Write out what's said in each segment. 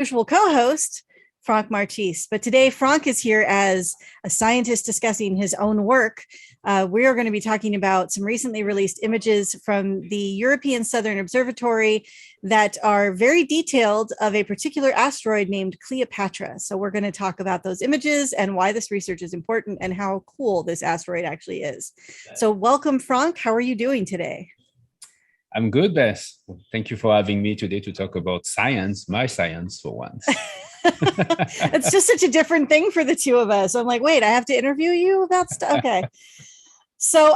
usual co-host, Franck Marchis. But today, Franck is here as a scientist discussing his own work. We are going to be talking about some recently released images from the European Southern Observatory that are very detailed of a particular asteroid named Cleopatra. So we're going to talk about those images and why this research is important and how cool this asteroid actually is. So welcome, Franck. How are you doing today? I'm good, Beth. Thank you for having me today to talk about science, my science for once. It's just such a different thing for the two of us. I'm like, wait, I have to interview you about stuff? Okay. So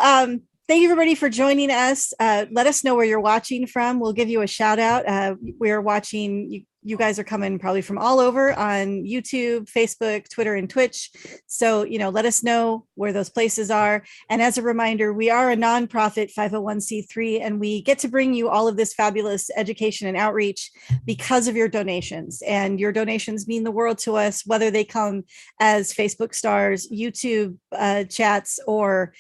thank you, everybody, for joining us. Let us know where you're watching from. We'll give you a shout out. We're watching, you guys are coming probably from all over on YouTube, Facebook, Twitter, and Twitch. So, let us know where those places are. And as a reminder, we are a nonprofit 501c3, and we get to bring you all of this fabulous education and outreach because of your donations. And your donations mean the world to us, whether they come as Facebook stars, YouTube chats, or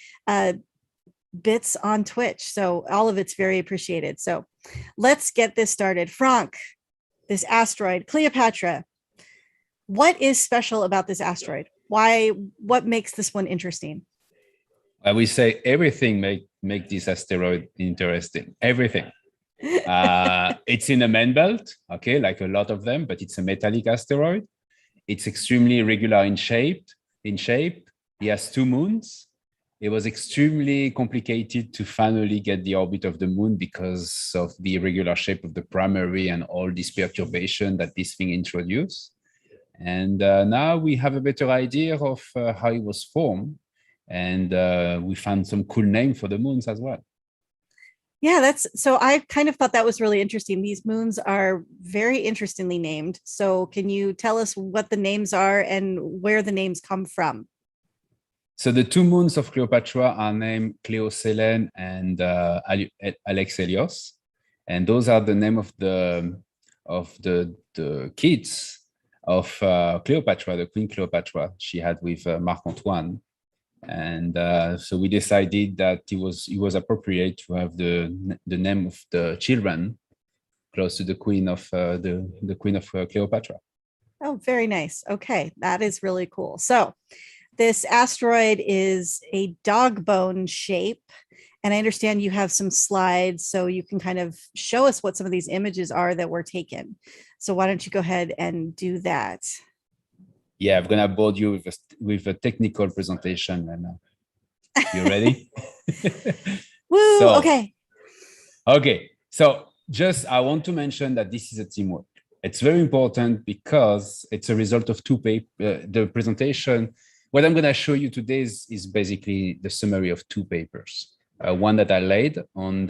bits on Twitch. So all of it's very appreciated. So let's get this started. Franck, this asteroid, Cleopatra, what is special about this asteroid? What makes this one interesting? I will say everything make this asteroid interesting. Everything. It's in a main belt, okay, like a lot of them, but it's a metallic asteroid. It's extremely irregular in shape. It has two moons. It was extremely complicated to finally get the orbit of the moon because of the irregular shape of the primary and all this perturbation that this thing introduced. And now we have a better idea of how it was formed. And we found some cool name for the moons as well. Yeah, so I kind of thought that was really interesting. These moons are very interestingly named. So can you tell us what the names are and where the names come from? So the two moons of Cleopatra are named Cleoselene and Alex Helios, and those are the name of the kids of Cleopatra, the Queen Cleopatra she had with Marc Antoine, and so we decided that it was appropriate to have the name of the children close to the Queen of the Queen of Cleopatra. Oh, very nice. Okay, that is really cool. So this asteroid is a dog bone shape, and I understand you have some slides, so you can kind of show us what some of these images are that were taken. So why don't you go ahead and do that? Yeah, I'm gonna bore you with a technical presentation, and you ready? Woo! Okay. So just I want to mention that this is a teamwork. It's very important because it's a result of two papers. The presentation. What I'm going to show you today is basically the summary of two papers. One that I laid on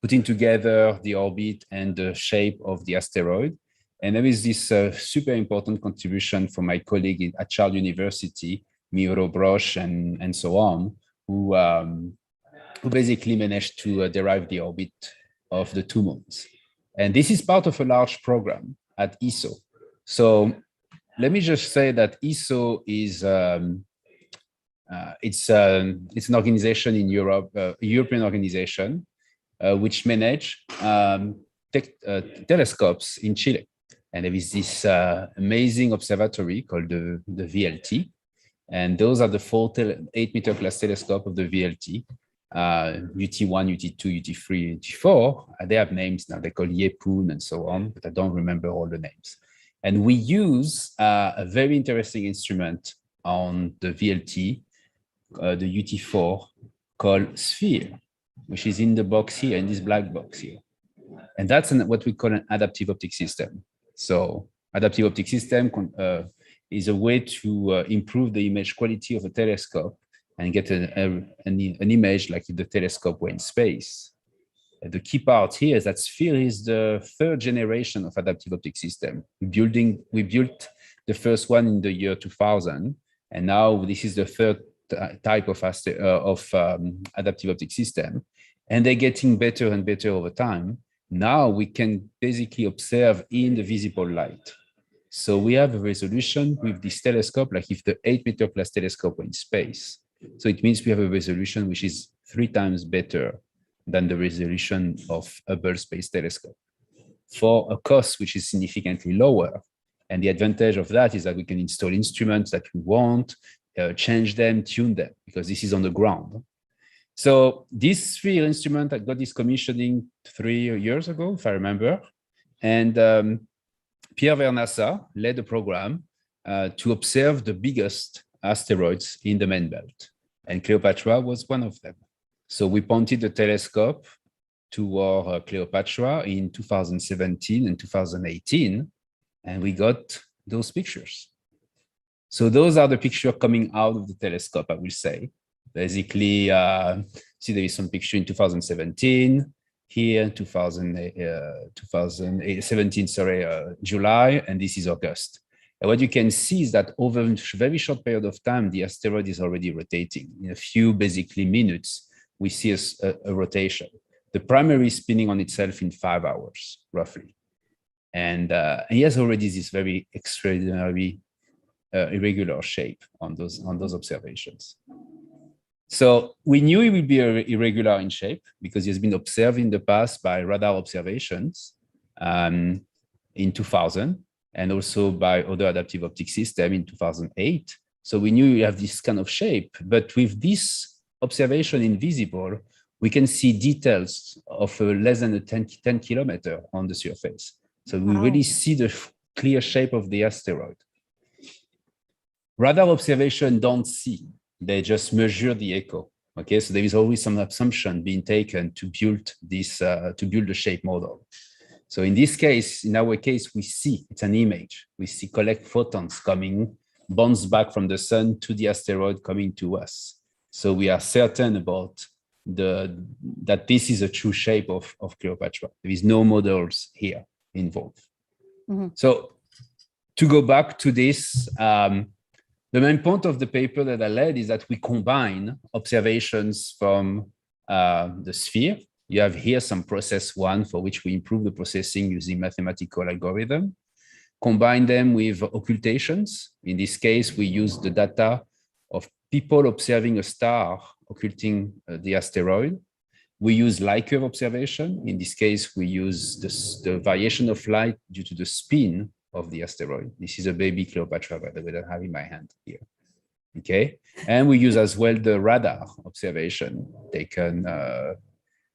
putting together the orbit and the shape of the asteroid. And there is this super important contribution from my colleague at Charles University, Miro Broch, and so on, who basically managed to derive the orbit of the two moons. And this is part of a large program at ESO. So let me just say that ESO is it's an organization in Europe, a European organization, which manage telescopes in Chile. And there is this amazing observatory called the VLT. And those are the 8-meter class telescope of the VLT, UT1, UT2, UT3, UT4. They have names now. They're called Yepun and so on, but I don't remember all the names. And we use a very interesting instrument on the VLT, the UT4, called SPHERE, which is in the box here, in this black box here. And that's what we call an adaptive optic system. So adaptive optic system is a way to improve the image quality of a telescope and get an image like if the telescope were in space. The key part here is that SPHERE is the third generation of adaptive optic system. We built the first one in the year 2000, and now this is the third type of adaptive optic system, and they're getting better and better over time. Now we can basically observe in the visible light. So we have a resolution with this telescope, like if the 8-meter class telescope were in space. So it means we have a resolution which is 3 times better than the resolution of Hubble Space Telescope. for a cost which is significantly lower. And the advantage of that is that we can install instruments that we want, change them, tune them, because this is on the ground. So these three instruments, I got this commissioning 3 years ago, if I remember. And Pierre Vernassa led the program to observe the biggest asteroids in the main belt. And Cleopatra was one of them. So we pointed the telescope toward Cleopatra in 2017 and 2018, and we got those pictures. So those are the pictures coming out of the telescope, I will say. Basically, see there is some picture in 2017, here 2017, July, and this is August. And what you can see is that over a very short period of time, the asteroid is already rotating. In a few, basically, minutes, we see a rotation. The primary is spinning on itself in 5 hours, roughly. And he has already this very extraordinary irregular shape on those observations. So we knew it would be irregular in shape because it has been observed in the past by radar observations in 2000 and also by other adaptive optic system in 2008. So we knew you have this kind of shape, but with this observation invisible, we can see details of less than a 10 kilometer on the surface. So we really see the clear shape of the asteroid. Radar observation don't see, they just measure the echo. Okay, so there is always some assumption being taken to build this, to build the shape model. So in this case, in our case, we see, it's an image. We see collect photons coming, bounce back from the sun to the asteroid coming to us. So we are certain about that this is a true shape of Cleopatra. There is no models here involved. Mm-hmm. So to go back to this, the main point of the paper that I led is that we combine observations from the sphere. You have here some process one for which we improve the processing using mathematical algorithm, combine them with occultations. In this case, we use the data of people observing a star occulting the asteroid. We use light curve observation. In this case, we use the variation of light due to the spin of the asteroid. This is a baby Cleopatra, by the way, that I have in my hand here. Okay, and we use as well the radar observation taken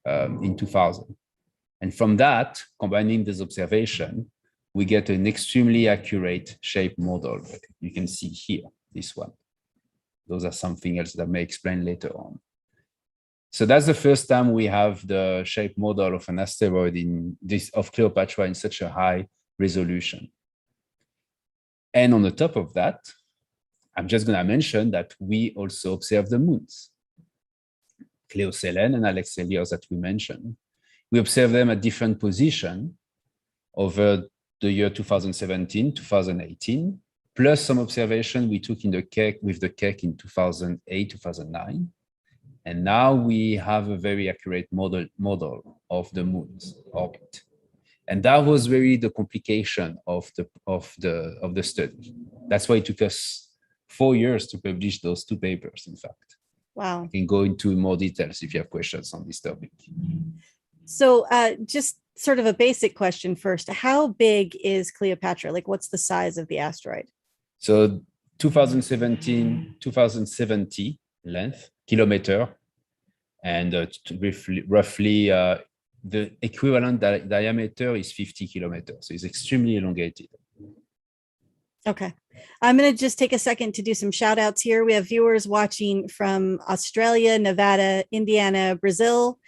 in 2000. And from that, combining this observation, we get an extremely accurate shape model. You can see here, this one. Those are something else that I may explain later on. So that's the first time we have the shape model of an asteroid of Cleopatra in such a high resolution. And on the top of that, I'm just going to mention that we also observe the moons. Cleo Selen and Alex Elias that we mentioned. We observe them at different positions over the year 2017, 2018, plus some observation we took in the Keck with the Keck in 2008, 2009. And now we have a very accurate model of the moon's orbit. And that was really the complication of the study. That's why it took us 4 years to publish those 2 papers, in fact. Wow. I can go into more details if you have questions on this topic. So just sort of a basic question first. How big is Cleopatra? Like, what's the size of the asteroid? So 2070 length, kilometer, and roughly the equivalent diameter is 50 kilometers. So it's extremely elongated. Okay. I'm going to just take a second to do some shout outs here. We have viewers watching from Australia, Nevada, Indiana, Brazil,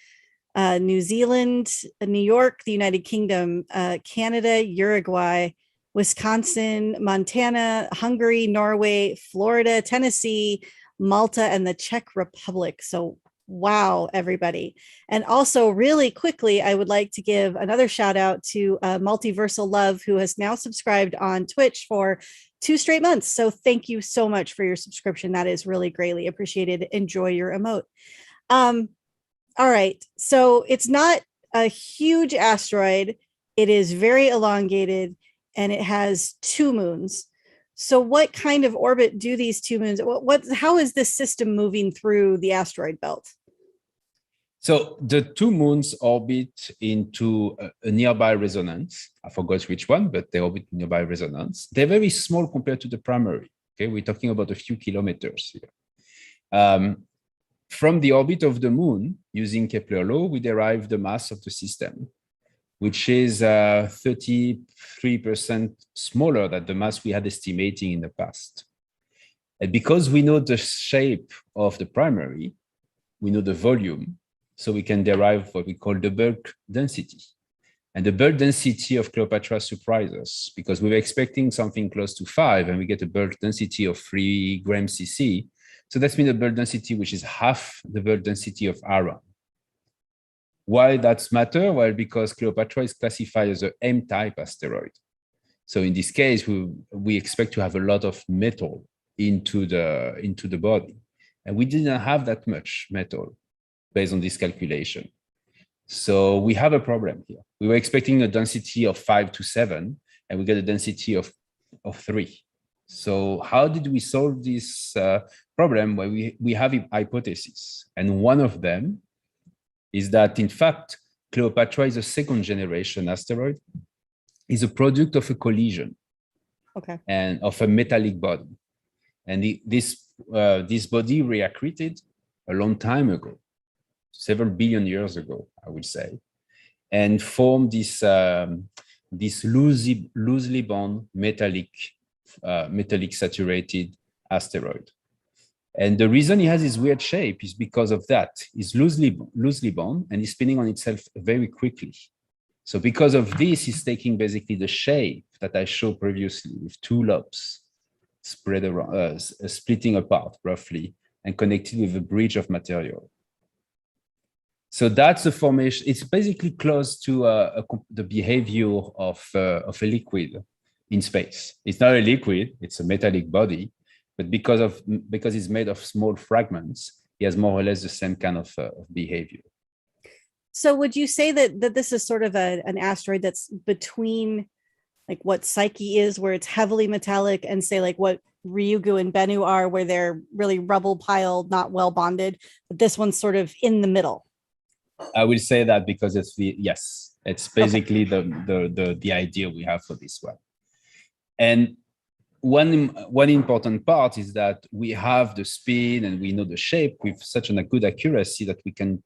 New Zealand, New York, the United Kingdom, Canada, Uruguay, Wisconsin, Montana, Hungary, Norway, Florida, Tennessee, Malta, and the Czech Republic. So wow, everybody. And also really quickly, I would like to give another shout out to Multiversal Love, who has now subscribed on Twitch for 2 straight months. So thank you so much for your subscription. That is really greatly appreciated. Enjoy your emote. All right. So it's not a huge asteroid. It is very elongated and it has 2 moons. So what kind of orbit do these 2 moons, how is this system moving through the asteroid belt? So the two moons orbit into a nearby resonance. I forgot which one, but they orbit nearby resonance. They're very small compared to the primary. Okay, we're talking about a few kilometers here. From the orbit of the moon, using Kepler law, we derive the mass of the system, which is 33% smaller than the mass we had estimating in the past. And because we know the shape of the primary, we know the volume, so we can derive what we call the bulk density. And the bulk density of Cleopatra surprised us because we were expecting something close to 5, and we get a bulk density of 3 grams cc. So that's mean a bulk density which is half the bulk density of Aaron. Why that's matter? Well, because Cleopatra is classified as an M-type asteroid. So in this case, we expect to have a lot of metal into the body. And we didn't have that much metal based on this calculation. So we have a problem here. We were expecting a density of 5 to 7, and we get a density of 3. So how did we solve this problem? Well, we have a hypothesis. And one of them is that, in fact, Cleopatra is a second-generation asteroid, is a product of a collision and of a metallic body. And this body reaccreted a long time ago, several billion years ago, I would say, and formed this loosely bound metallic saturated asteroid. And the reason it has this weird shape is because of that. It's loosely bound and is spinning on itself very quickly. So because of this, it's taking basically the shape that I showed previously with 2 lobes spread around, splitting apart roughly and connected with a bridge of material. So that's the formation. It's basically close to the behavior of a liquid in space. It's not a liquid, it's a metallic body, but because it's made of small fragments, it has more or less the same kind of behavior. So would you say that this is sort of an asteroid that's between like what Psyche is, where it's heavily metallic, and say like what Ryugu and Bennu are, where they're really rubble piled, not well bonded, but this one's sort of in the middle? I will say that because it's basically the idea we have for this one. And one important part is that we have the spin and we know the shape with such a good accuracy that we can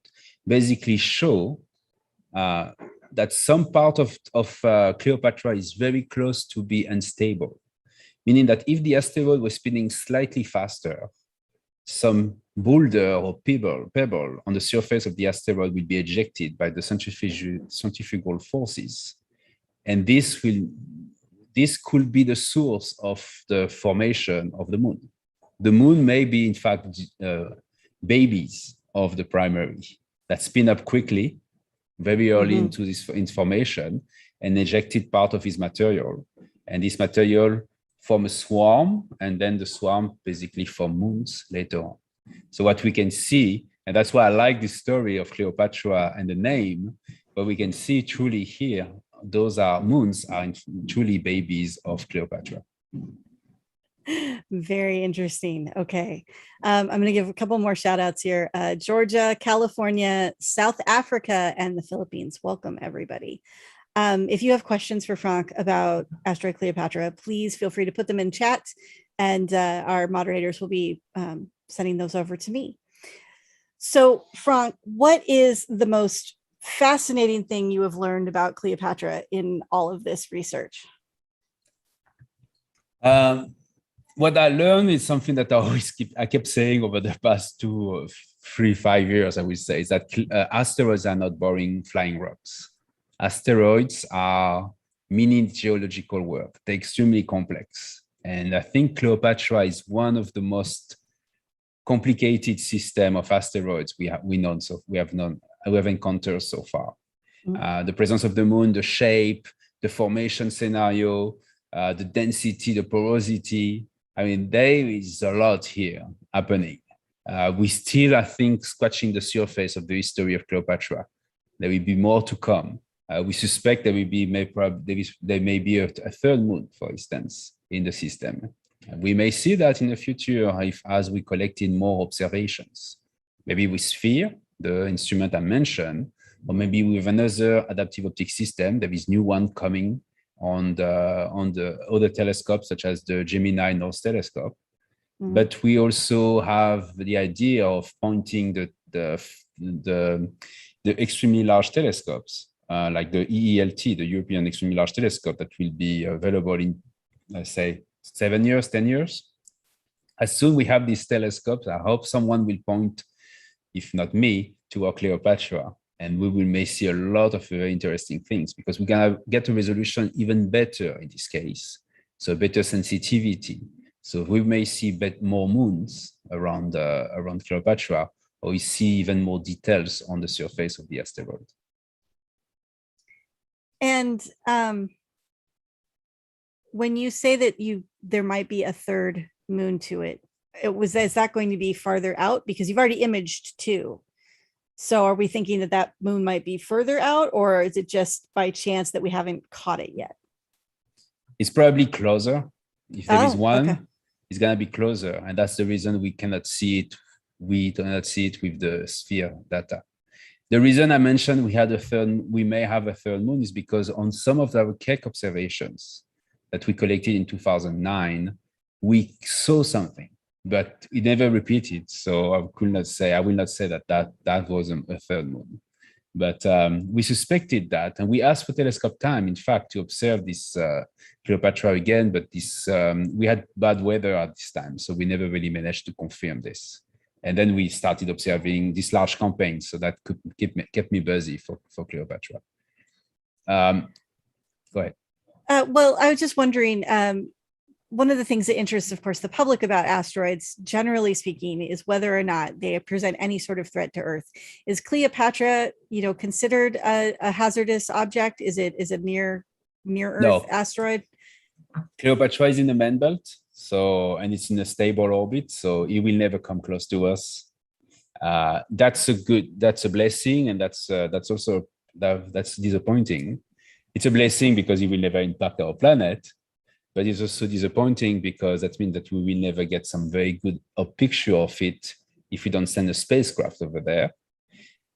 basically show that some part of Cleopatra is very close to be unstable, meaning that if the asteroid was spinning slightly faster, some boulder or pebble on the surface of the asteroid will be ejected by the centrifugal forces. And this could be the source of the formation of the moon. The moon may be, in fact, babies of the primary that spin up quickly, very early into this information, and ejected part of his material. And this material form a swarm, and then the swarm basically form moons later on. So what we can see, and that's why I like this story of Cleopatra and the name, but we can see truly here, those moons are truly babies of Cleopatra. Very interesting. Okay. I'm going to give a couple more shout outs here. Georgia, California, South Africa, and the Philippines. Welcome, everybody. If you have questions for Franck about Asteroid Cleopatra, please feel free to put them in chat, and our moderators will be sending those over to me. So, Franck, what is the most fascinating thing you have learned about Cleopatra in all of this research? What I learned is something that I kept saying over the past 2, 3, 5 years, I would say, is that asteroids are not boring flying rocks. Asteroids are mini geological work. They're extremely complex. And I think Cleopatra is one of the most complicated system of asteroids we have encountered so far. The presence of the moon, the shape, the formation scenario, the density, the porosity. I mean, there is a lot here happening. We still, I think, scratching the surface of the history of Cleopatra. There will be more to come. We suspect there may be a third moon, for instance, in the system. We may see that in the future as we collect in more observations, maybe with sphere, the instrument I mentioned, or maybe with another adaptive optic system. There is new one coming on the other telescopes, such as the Gemini North Telescope. But we also have the idea of pointing the extremely large telescopes, like the EELT, the European Extremely Large Telescope, that will be available in, let's say, 7 years, 10 years. As soon we have these telescopes, I hope someone will point, if not me, to our Cleopatra, and we may see a lot of very interesting things, because we're gonna get a resolution even better in this case, so better sensitivity. So we may see more moons around Cleopatra, or we see even more details on the surface of the asteroid. And when you say that there might be a third moon to it, is that going to be farther out? Because you've already imaged 2. So are we thinking that moon might be further out, or is it just by chance that we haven't caught it yet? It's probably closer. If there is one, okay. It's going to be closer. And that's the reason we cannot see it. We do not see it with the sphere data. The reason I mentioned we may have a third moon is because on some of our Keck observations that we collected in 2009, we saw something, but it never repeated. So I will not say that was a third moon. But we suspected that, and we asked for telescope time, in fact, to observe this Cleopatra again, but we had bad weather at this time, so we never really managed to confirm this. And then we started observing this large campaign, so that kept me busy for Cleopatra. Go ahead. Well, I was just wondering, one of the things that interests, of course, the public about asteroids, generally speaking, is whether or not they present any sort of threat to Earth. Is Cleopatra, considered a hazardous object? Is it near Earth asteroid? Cleopatra is in the main belt, and it's in a stable orbit, so it will never come close to us. That's a blessing, and that's disappointing. It's a blessing because it will never impact our planet. But it's also disappointing because that means that we will never get some very good picture of it if we don't send a spacecraft over there.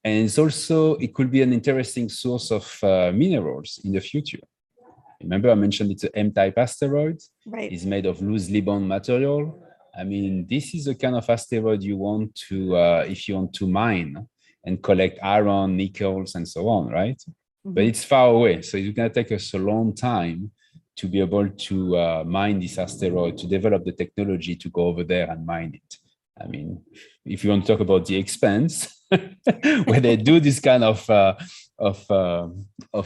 And it could be an interesting source of minerals in the future. Remember, I mentioned it's an M-type asteroid. Right. It's made of loosely bound material. I mean, this is the kind of asteroid you want to, if you want to mine and collect iron, nickels, and so on, right? Mm-hmm. But it's far away, so it's going to take us a long time to be able to mine this asteroid, to develop the technology to go over there and mine it. I mean, if you want to talk about the expense, where they do this kind of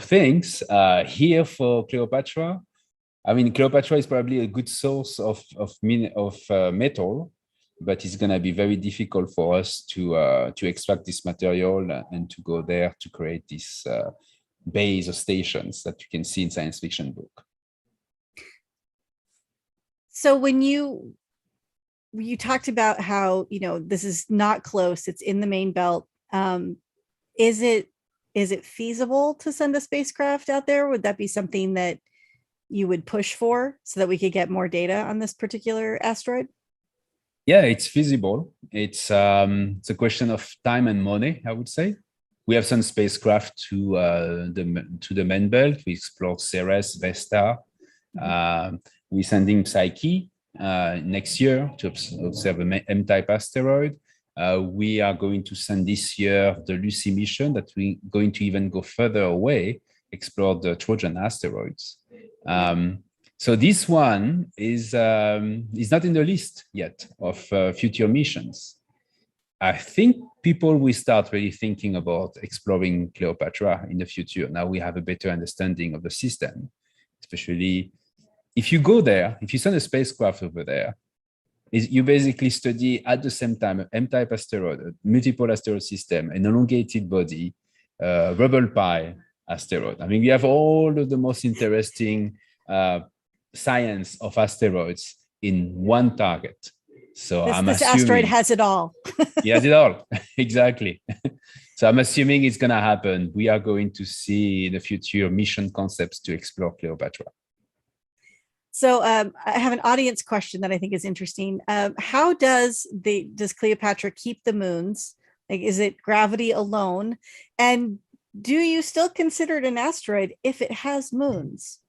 things here for Cleopatra. I mean, Cleopatra is probably a good source of metal, but it's going to be very difficult for us to extract this material and to go there to create this base or stations that you can see in science fiction book. So when you talked about how, this is not close, it's in the main belt. Is it feasible to send a spacecraft out there? Would that be something that you would push for so that we could get more data on this particular asteroid? Yeah, it's feasible. It's a question of time and money, I would say. We have sent spacecraft to the main belt. We explored Ceres, Vesta. We're sending Psyche next year to observe an M-type asteroid. We are going to send this year the Lucy mission that we're going to even go further away, explore the Trojan asteroids. So this one is not in the list yet of future missions. I think people will start really thinking about exploring Cleopatra in the future. Now we have a better understanding of the system, especially if you go there, if you send a spacecraft over there, you basically study at the same time an M-type asteroid, a multiple asteroid system, an elongated body, rubble pie asteroid. I mean, we have all of the most interesting science of asteroids in one target. So this asteroid has it all. He has it all, exactly. So I'm assuming it's going to happen. We are going to see in the future mission concepts to explore Cleopatra. So I have an audience question that I think is interesting. How does Cleopatra keep the moons? Like, is it gravity alone? And do you still consider it an asteroid if it has moons?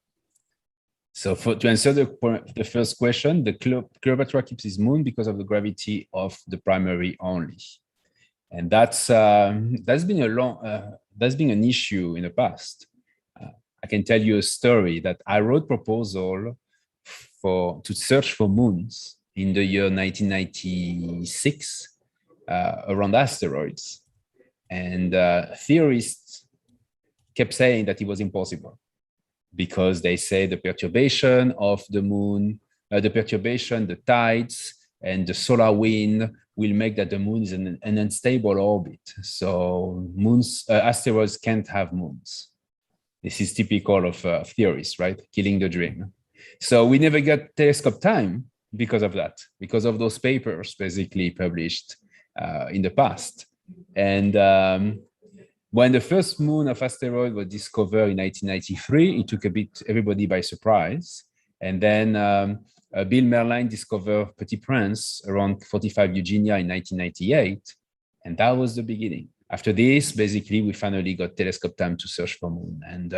So to answer the first question, the Cleopatra keeps its moon because of the gravity of the primary only. And that's been an issue in the past. I can tell you a story that I wrote proposal to search for moons in the year 1996 around asteroids, and theorists kept saying that it was impossible because they say the perturbation of the moon, the tides, and the solar wind will make that the moon is an unstable orbit. So asteroids can't have moons. This is typical of theories, right? Killing the dream. So we never got telescope time because of that, because of those papers basically published in the past. And when the first moon of asteroid was discovered in 1993, it took everybody by surprise. And then Bill Merline discovered Petit Prince around 45 Eugenia in 1998. And that was the beginning. After this, basically, we finally got telescope time to search for moon. And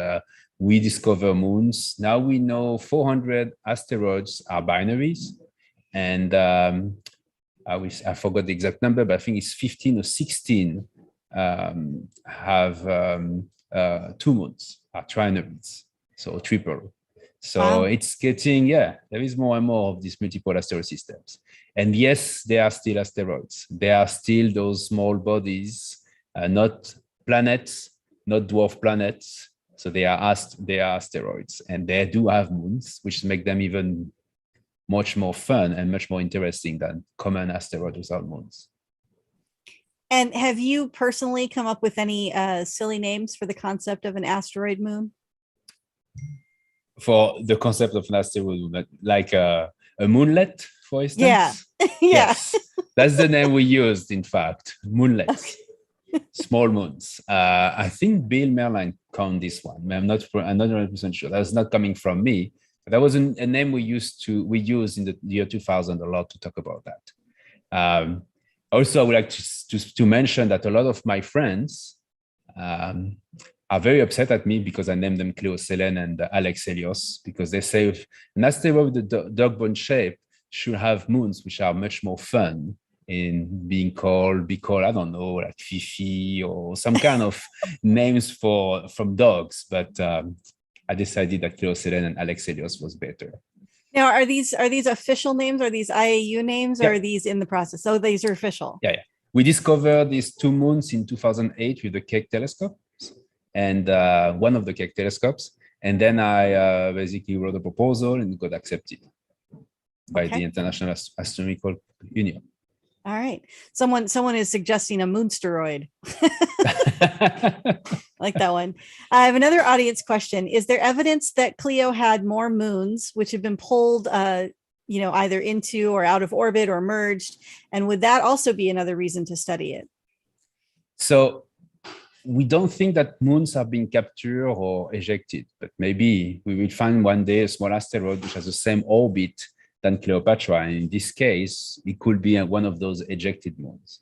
we discover moons. Now we know 400 asteroids are binaries. And I forgot the exact number, but I think it's 15 or 16 have two moons, are trinoids, so triple. So wow. It's getting, there is more and more of these multiple asteroid systems. And yes, they are still asteroids. They are still those small bodies, not planets, not dwarf planets. So they are asteroids, and they do have moons, which make them even much more fun and much more interesting than common asteroids without moons. And have you personally come up with any silly names for the concept of an asteroid moon? For the concept of an asteroid moon, like a moonlet, for instance? Yeah. Yes, that's the name we used, in fact, moonlets. Okay. Small moons. I think Bill Merline coined this one. I'm not 100% sure. That's not coming from me. That was a name we used in the year 2000 a lot to talk about that. Also, I would like to mention that a lot of my friends are very upset at me because I named them Cleo Selene and Alex Helios, because they say an asteroid with a dog bone shape should have moons, which are much more fun in be called, I don't know, like Fifi or some kind of names from dogs. But I decided that Cleo Selene and Alex Helios was better. Now, are these official names? Are these IAU names? Or are these in the process? Oh, these are official. Yeah. We discovered these two moons in 2008 with the Keck telescope, and one of the Keck telescopes. And then I basically wrote a proposal and it got accepted by the International Astronomical Union. All right. Someone is suggesting a moonsteroid. Like that one. I have another audience question. Is there evidence that Cleo had more moons which have been pulled, either into or out of orbit or merged? And would that also be another reason to study it? So we don't think that moons are being captured or ejected, but maybe we will find one day a small asteroid which has the same orbit than Cleopatra. And in this case, it could be one of those ejected moons.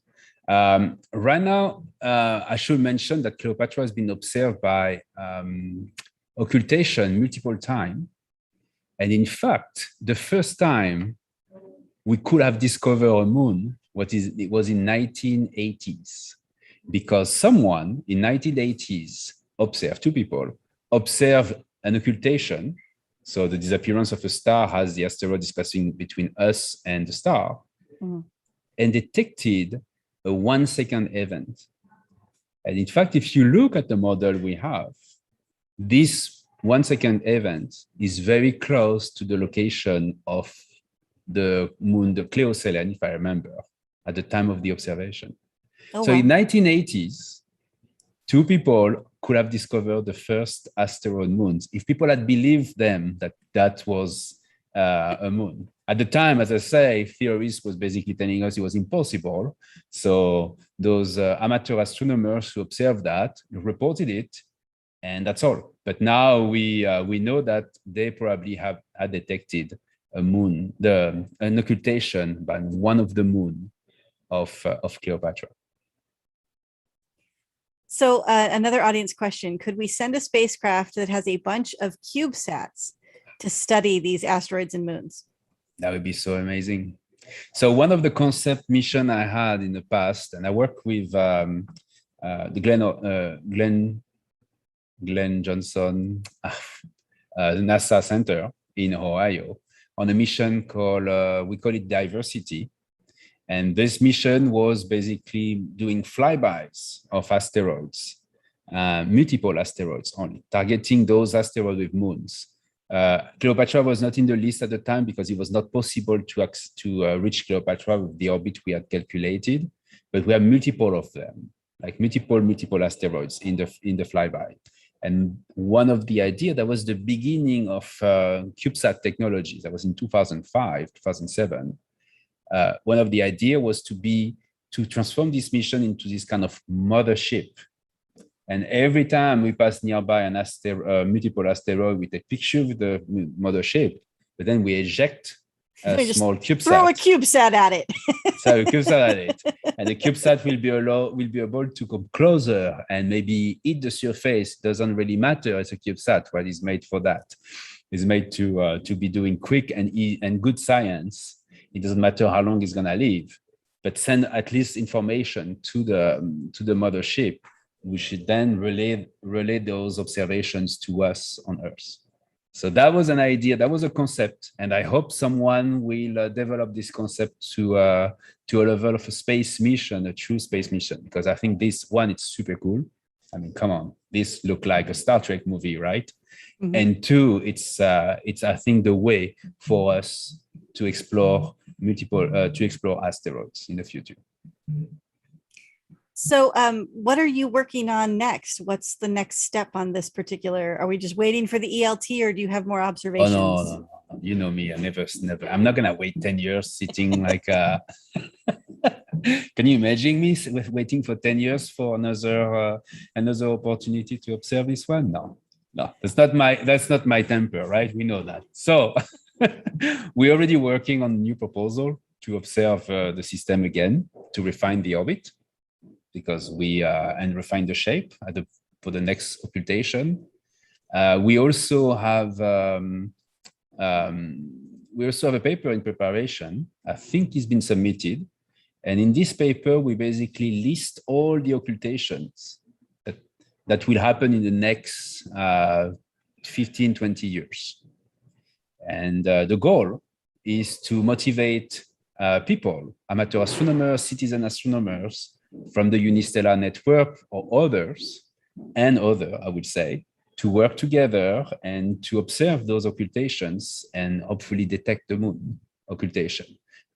Right now, I should mention that Cleopatra has been observed by occultation multiple times. And in fact, the first time we could have discovered a moon, it was in 1980s, because someone in 1980s two people observed an occultation. So the disappearance of a star as the asteroid is passing between us and the star, and detected a 1 second event. And in fact, if you look at the model we have, this 1 second event is very close to the location of the moon, the Cleo Selene, if I remember, at the time of the observation. Oh, so wow. In 1980s, two people could have discovered the first asteroid moons if people had believed them that was a moon. At the time, as I say, theorists was basically telling us it was impossible. So those amateur astronomers who observed that reported it, and that's all. But now we know that they probably had detected a moon, an occultation by one of the moon of Cleopatra. So another audience question, could we send a spacecraft that has a bunch of CubeSats to study these asteroids and moons? That would be so amazing. So one of the concept mission I had in the past, and I worked with the Glenn Johnson NASA Center in Ohio on a mission called, we call it Diversity. And this mission was basically doing flybys of asteroids, multiple asteroids only, targeting those asteroids with moons. Cleopatra was not in the list at the time because it was not possible to reach Cleopatra with the orbit we had calculated, but we have multiple of them, like multiple asteroids in the flyby. And one of the ideas, that was the beginning of CubeSat technology. That was in 2005, 2007. One of the idea was to transform this mission into this kind of mothership. And every time we pass nearby an multiple asteroid, we take picture with the mothership, but then we eject a small CubeSat. Throw a CubeSat at it. So a CubeSat at it, and the CubeSat will be able to come closer and maybe hit the surface. It doesn't really matter. It's a CubeSat. What is made for that? It's made to be doing quick and good science. It doesn't matter how long it's gonna live, but send at least information to the mothership. We should then relay those observations to us on Earth. So that was an idea, that was a concept, and I hope someone will develop this concept to a level of a space mission, a true space mission, because I think this one, it's super cool. I mean, come on, this look like a Star Trek movie, right? Mm-hmm. And two, it's I think the way for us to explore asteroids in the future. So what are you working on next? What's the next step on this particular? Are we just waiting for the ELT, or do you have more observations? Oh, no. You know me, I never. I'm not gonna wait 10 years sitting like can you imagine me waiting for 10 years for another opportunity to observe this one? No, that's not my temper, right? We know that. So we're already working on a new proposal to observe the system again, to refine the orbit, because and refine the shape for the next occultation. We also have a paper in preparation. I think it's been submitted. And in this paper, we basically list all the occultations that will happen in the next 15, 20 years. And the goal is to motivate people, amateur astronomers, citizen astronomers from the Unistellar network or others, I would say, to work together and to observe those occultations and hopefully detect the moon occultation.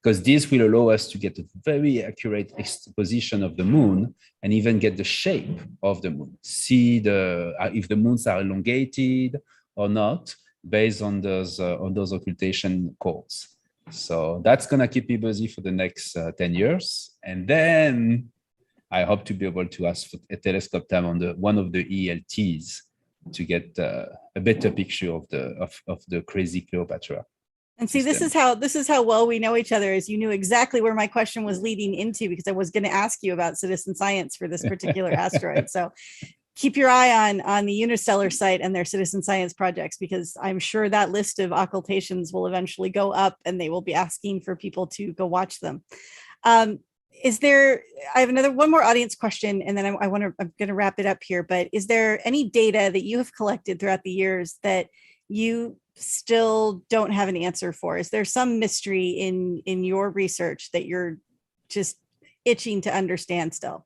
Because this will allow us to get a very accurate position of the moon and even get the shape of the moon. See if the moons are elongated or not, based on those occultation codes. So that's gonna keep me busy for the next 10 years. And then I hope to be able to ask for a telescope time on one of the ELTs to get a better picture of the crazy Cleopatra. And see, this is how well we know each other, is you knew exactly where my question was leading into, because I was going to ask you about citizen science for this particular asteroid. So keep your eye on the Unistellar site and their citizen science projects, because I'm sure that list of occultations will eventually go up and they will be asking for people to go watch them. I have one more audience question, and then I'm going to wrap it up here, but is there any data that you have collected throughout the years that you still don't have an answer for? Is there some mystery in your research that you're just itching to understand still?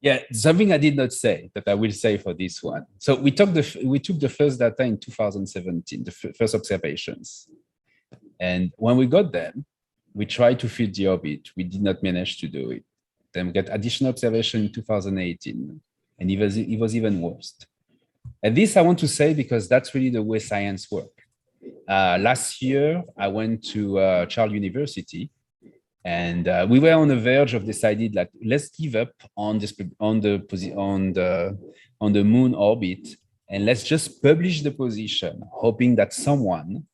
Yeah, something I did not say that I will say for this one. So we took the first data in 2017, the first observations. And when we got them, we tried to fit the orbit. We did not manage to do it. Then we got additional observation in 2018, and it was even worse. And this I want to say because that's really the way science works. Last year, I went to Charles University, and we were on the verge of deciding, like, let's give up on the moon orbit, and let's just publish the position, hoping that someone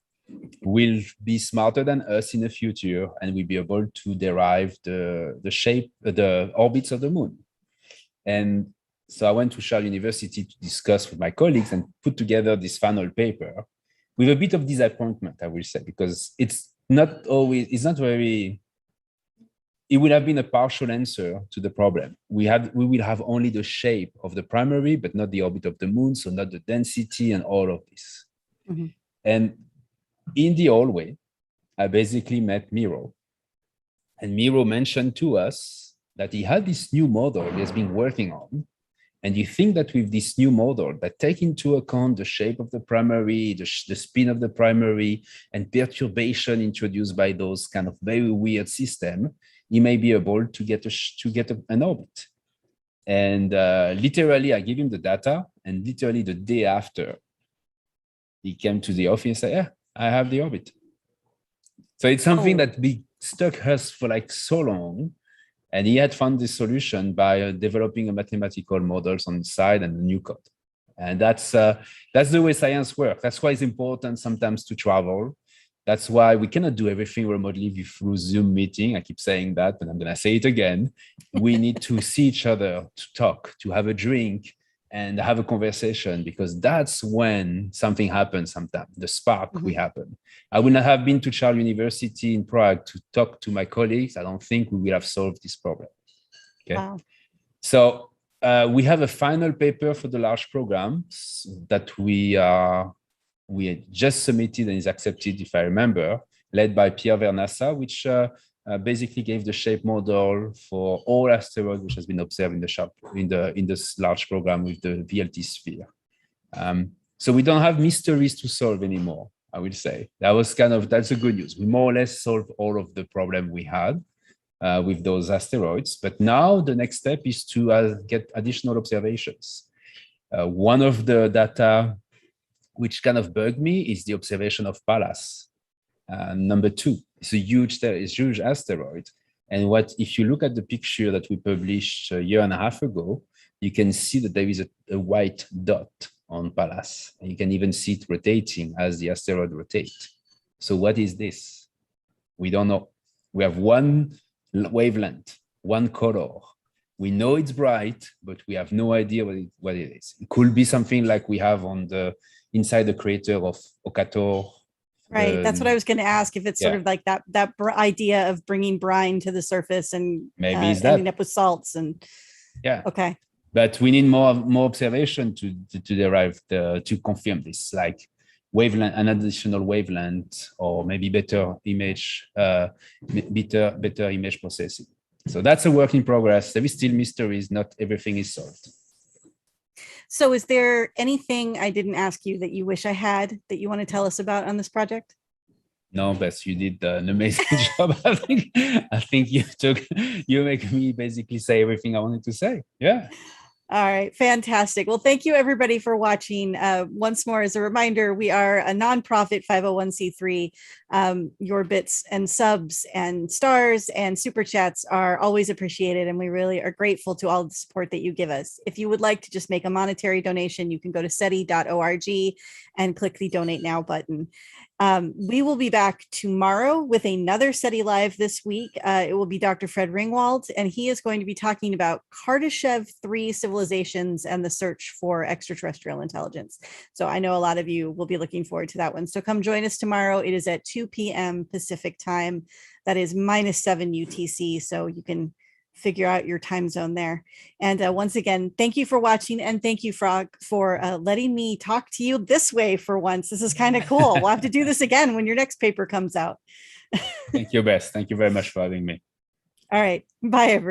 will be smarter than us in the future and will be able to derive the shape, the orbits of the moon. And so I went to Charles University to discuss with my colleagues and put together this final paper with a bit of disappointment, I will say, because it's not very, it would have been a partial answer to the problem. We will have only the shape of the primary, but not the orbit of the moon, so not the density and all of this. Mm-hmm. And in the hallway, I basically met Miro. And Miro mentioned to us that he had this new model he has been working on. And you think that with this new model that take into account the shape of the primary, the spin of the primary, and perturbation introduced by those kind of very weird system, you may be able to get an orbit. And literally, I give him the data, and literally the day after, he came to the office and said, "Yeah, I have the orbit." So it's something that stuck us for like so long. And he had found this solution by developing a mathematical models on the side and a new code. And that's the way science works. That's why it's important sometimes to travel. That's why we cannot do everything remotely through Zoom meeting. I keep saying that, but I'm going to say it again. We need to see each other, to talk, to have a drink, and have a conversation, because that's when something happens sometimes, the spark will happen. I would not have been to Charles University in Prague to talk to my colleagues. I don't think we will have solved this problem. Okay. Wow. So we have a final paper for the large program that we had just submitted and is accepted, if I remember, led by Pierre Vernassa, which basically gave the shape model for all asteroids which has been observed in this large program with the VLT sphere. So we don't have mysteries to solve anymore, I will say. That's the good news. We more or less solved all of the problem we had with those asteroids. But now the next step is to get additional observations. One of the data which kind of bugged me is the observation of Pallas. Number 2, it's a huge asteroid. And if you look at the picture that we published a year and a half ago, you can see that there is a white dot on Pallas. And you can even see it rotating as the asteroid rotates. So what is this? We don't know. We have one wavelength, one color. We know it's bright, but we have no idea what it is. It could be something like we have inside the crater of Okator. Right. That's what I was going to ask. If it's sort of like that idea of bringing brine to the surface and maybe ending up with salts and okay. But we need more observation to derive to confirm this, like wavelength, an additional wavelength, or maybe better image processing. So that's a work in progress. There is still mysteries. Not everything is solved. So is there anything I didn't ask you that you wish I had that you want to tell us about on this project? No, Beth, you did an amazing job. I think you make me basically say everything I wanted to say. Yeah. All right. Fantastic. Well, thank you everybody for watching. Once more, as a reminder, we are a nonprofit 501c3. Your bits and subs and stars and super chats are always appreciated. And we really are grateful to all the support that you give us. If you would like to just make a monetary donation, you can go to SETI.org and click the donate now button. We will be back tomorrow with another SETI Live this week. It will be Dr. Fred Ringwald, and he is going to be talking about Kardashev 3 civilizations and the search for extraterrestrial intelligence. So I know a lot of you will be looking forward to that one. So come join us tomorrow. It is at 2 p.m. Pacific time. That is -7 UTC. So you can figure out your time zone there. And once again, thank you for watching, and thank you, Franck, for letting me talk to you this way for once. This is kind of cool. We'll have to do this again when your next paper comes out. Thank you, Beth. Thank you very much for having me. All right. Bye, everyone.